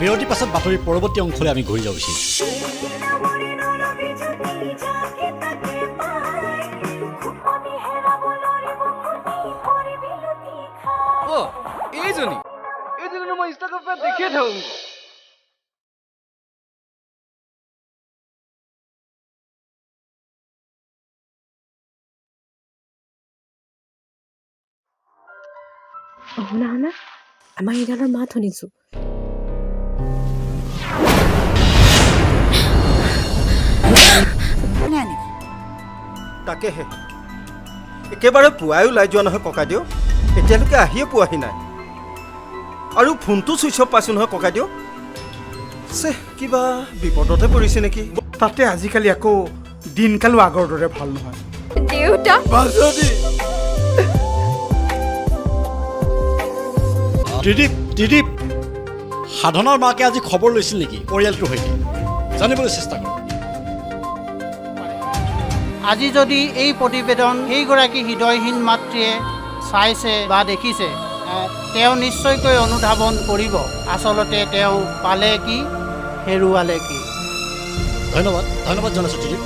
বিৰতিৰ পাছত বাতৰিৰ পৰৱৰ্তী অংশলৈ আমি ঘূৰি যাব বিচাৰিছোঁ। এইজনী মই ইনষ্টাগ্ৰামত দেখিয়ে থাকোঁ। শুনা শুনা, আমাৰ ইডালৰ মাত শুনিছোঁ। তাকেহে একেবাৰে পুৱাই ওলাই যোৱা নহয় ককাইদেউ, এতিয়ালৈকে আহিয়ে পোৱাহি নাই। আৰু ফোনটো ছুইচ অফ পাইছোঁ নহয় ককাইদেউ। কিবা বিপদতে পৰিছে নেকি? তাতে আজিকালি আকৌ দিনকালো আগৰ দৰে ভাল নহয়। দেউতা ত্ৰিদীপ, সাধনাৰ মাকে আজি খবৰ লৈছিল নেকি পৰিয়ালটোৰ সৈতে? জানিবলৈ চেষ্টা কৰক। আজি যদি এই প্ৰতিবেদন সেইগৰাকী হৃদয়হীন মাতৃয়ে চাইছে বা দেখিছে, তেওঁ নিশ্চয়কৈ অনুধাৱন কৰিব আচলতে তেওঁ পালে কি, হেৰুৱালে কি। ধন্যবাদ জনাইছোঁ ত্ৰিদীপ।